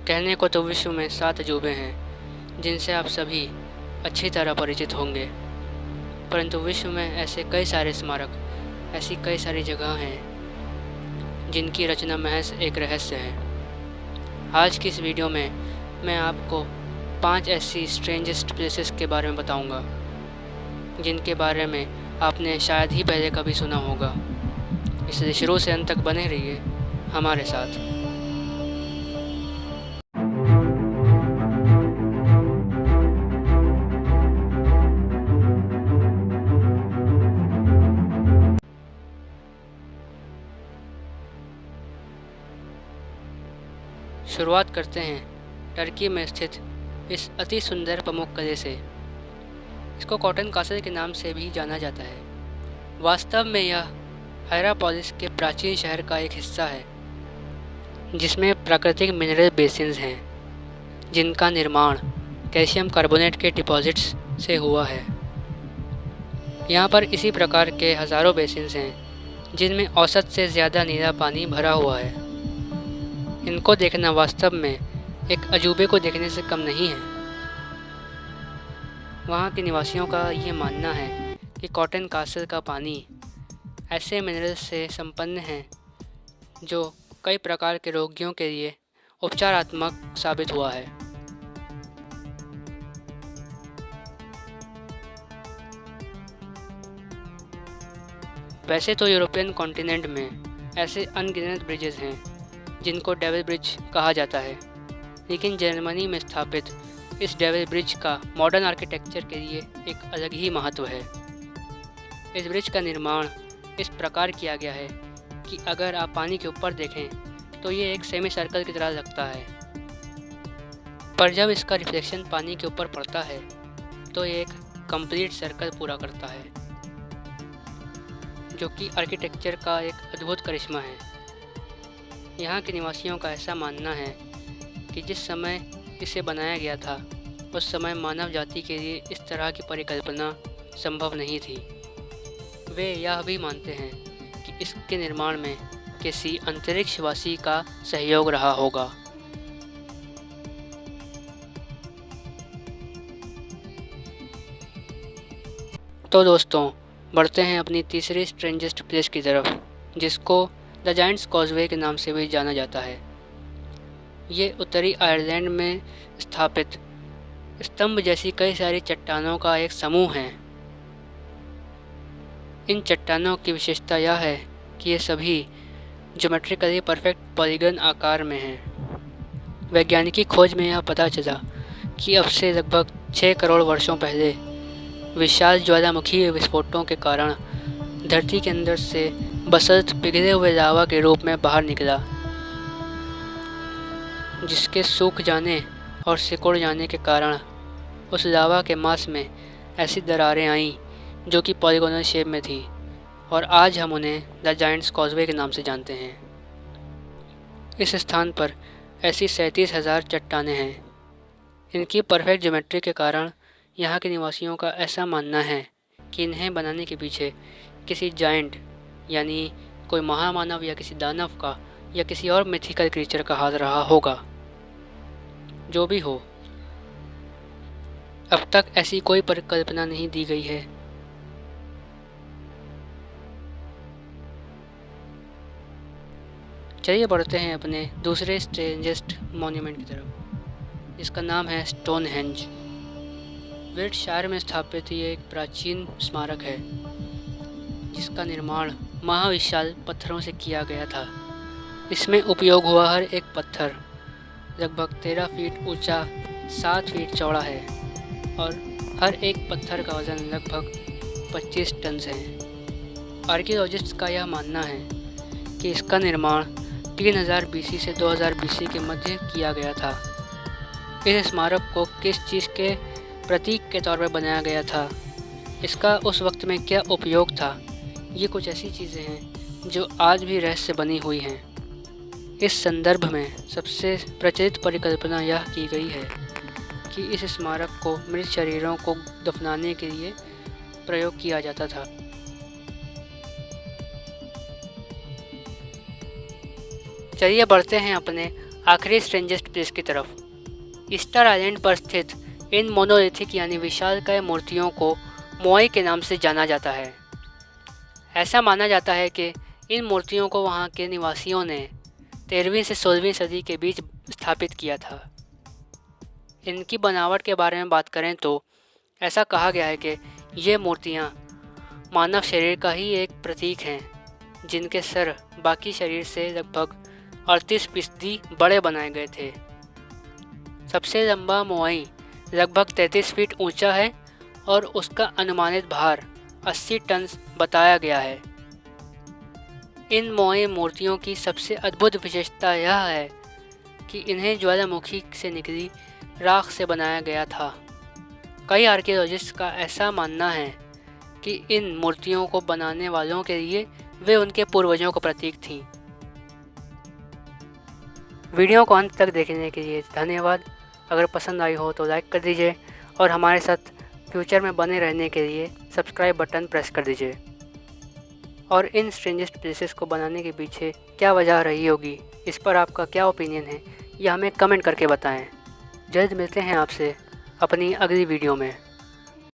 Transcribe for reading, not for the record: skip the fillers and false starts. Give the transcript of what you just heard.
कहने को तो विश्व में 7 अजूबे हैं जिनसे आप सभी अच्छी तरह परिचित होंगे, परंतु विश्व में ऐसे कई सारे स्मारक, ऐसी कई सारी जगह हैं जिनकी रचना महज एक रहस्य है। आज की इस वीडियो में मैं आपको 5 ऐसी स्ट्रेंजेस्ट प्लेसेस के बारे में बताऊंगा जिनके बारे में आपने शायद ही पहले कभी सुना होगा। इसलिए शुरू से अंत तक बने रहिए हमारे साथ। शुरुआत करते हैं टर्की में स्थित इस अति सुंदर पमुक्कले से। इसको कॉटन कासल के नाम से भी जाना जाता है। वास्तव में यह हायरापोलिस के प्राचीन शहर का एक हिस्सा है जिसमें प्राकृतिक मिनरल बेसिन्स हैं जिनका निर्माण कैल्शियम कार्बोनेट के डिपॉजिट्स से हुआ है। यहाँ पर इसी प्रकार के हज़ारों बेसिन्स हैं जिनमें औसत से ज़्यादा नीला पानी भरा हुआ है। इनको देखना वास्तव में एक अजूबे को देखने से कम नहीं है। वहाँ के निवासियों का ये मानना है कि कॉटन कासल का पानी ऐसे मिनरल्स से संपन्न है जो कई प्रकार के रोगियों के लिए उपचारात्मक साबित हुआ है। वैसे तो यूरोपियन कॉन्टिनेंट में ऐसे अनगिनत ब्रिजेस हैं जिनको डेविल ब्रिज कहा जाता है, लेकिन जर्मनी में स्थापित इस डेविल ब्रिज का मॉडर्न आर्किटेक्चर के लिए एक अलग ही महत्व है। इस ब्रिज का निर्माण इस प्रकार किया गया है कि अगर आप पानी के ऊपर देखें तो ये एक सेमी सर्कल की तरह लगता है, पर जब इसका रिफ्लेक्शन पानी के ऊपर पड़ता है तो ये एक कंप्लीट सर्कल पूरा करता है, जो कि आर्किटेक्चर का एक अद्भुत करिश्मा है। यहाँ के निवासियों का ऐसा मानना है कि जिस समय इसे बनाया गया था उस समय मानव जाति के लिए इस तरह की परिकल्पना संभव नहीं थी। वे यह भी मानते हैं कि इसके निर्माण में किसी अंतरिक्षवासी का सहयोग रहा होगा। तो दोस्तों, बढ़ते हैं अपनी तीसरी स्ट्रेंजेस्ट प्लेस की तरफ, जिसको द जायंट्स कॉजवे के नाम से भी जाना जाता है। ये उत्तरी आयरलैंड में स्थापित स्तंभ जैसी कई सारी चट्टानों का एक समूह है। इन चट्टानों की विशेषता यह है कि ये सभी ज्योमेट्रिकली परफेक्ट पॉलीगन आकार में हैं। वैज्ञानिकी खोज में यह पता चला कि अब से लगभग 6 करोड़ वर्षों पहले विशाल ज्वालामुखी विस्फोटों के कारण धरती के अंदर से बसल्ट पिघले हुए लावा के रूप में बाहर निकला, जिसके सूख जाने और सिकुड़ जाने के कारण उस लावा के मास में ऐसी दरारें आईं जो कि पॉलीगोनल शेप में थी, और आज हम उन्हें द जायंट्स कॉजवे के नाम से जानते हैं। इस स्थान पर ऐसी 37,000 चट्टानें हैं। इनकी परफेक्ट ज्योमेट्री के कारण यहाँ के निवासियों का ऐसा मानना है कि इन्हें बनाने के पीछे किसी जायंट यानी कोई महामानव या किसी दानव का या किसी और मिथिकल क्रीचर का हाथ रहा होगा। जो भी हो, अब तक ऐसी कोई परिकल्पना नहीं दी गई है। चलिए बढ़ते हैं अपने दूसरे स्ट्रेंजेस्ट मॉन्यूमेंट की तरफ, जिसका नाम है स्टोनहेंज। विल्टशायर में स्थापित ये एक प्राचीन स्मारक है जिसका निर्माण महाविशाल पत्थरों से किया गया था। इसमें उपयोग हुआ हर एक पत्थर लगभग 13 फीट ऊंचा, 7 फीट चौड़ा है और हर एक पत्थर का वज़न लगभग 25 टन है। आर्कियोलॉजिस्ट्स का यह मानना है कि इसका निर्माण 3000 BC से 2000 BC के मध्य किया गया था। इस स्मारक को किस चीज़ के प्रतीक के तौर पर बनाया गया था, इसका उस वक्त में क्या उपयोग था, ये कुछ ऐसी चीज़ें हैं जो आज भी रहस्य बनी हुई हैं। इस संदर्भ में सबसे प्रचलित परिकल्पना यह की गई है कि इस स्मारक को मृत शरीरों को दफनाने के लिए प्रयोग किया जाता था। चलिए बढ़ते हैं अपने आखिरी स्ट्रेंजेस्ट प्लेस की तरफ। ईस्टर आइलैंड पर स्थित इन मोनोलिथिक यानी विशालकाय मूर्तियों को मोई के नाम से जाना जाता है। ऐसा माना जाता है कि इन मूर्तियों को वहाँ के निवासियों ने 13वीं से 16वीं सदी के बीच स्थापित किया था। इनकी बनावट के बारे में बात करें तो ऐसा कहा गया है कि ये मूर्तियाँ मानव शरीर का ही एक प्रतीक हैं, जिनके सर बाकी शरीर से लगभग 38% बड़े बनाए गए थे। सबसे लंबा मोई लगभग 33 फीट ऊंचा है और उसका अनुमानित भार 80 टन बताया गया है। इन मोई मूर्तियों की सबसे अद्भुत विशेषता यह है कि इन्हें ज्वालामुखी से निकली राख से बनाया गया था। कई आर्कियोलॉजिस्ट का ऐसा मानना है कि इन मूर्तियों को बनाने वालों के लिए वे उनके पूर्वजों का प्रतीक थीं। वीडियो को अंत तक देखने के लिए धन्यवाद। अगर पसंद आई हो तो लाइक कर दीजिए और हमारे साथ फ्यूचर में बने रहने के लिए सब्सक्राइब बटन प्रेस कर दीजिए। और इन स्ट्रेंजेस्ट प्लेसेस को बनाने के पीछे क्या वजह रही होगी, इस पर आपका क्या ओपिनियन है, यह हमें कमेंट करके बताएं। जल्द मिलते हैं आपसे अपनी अगली वीडियो में।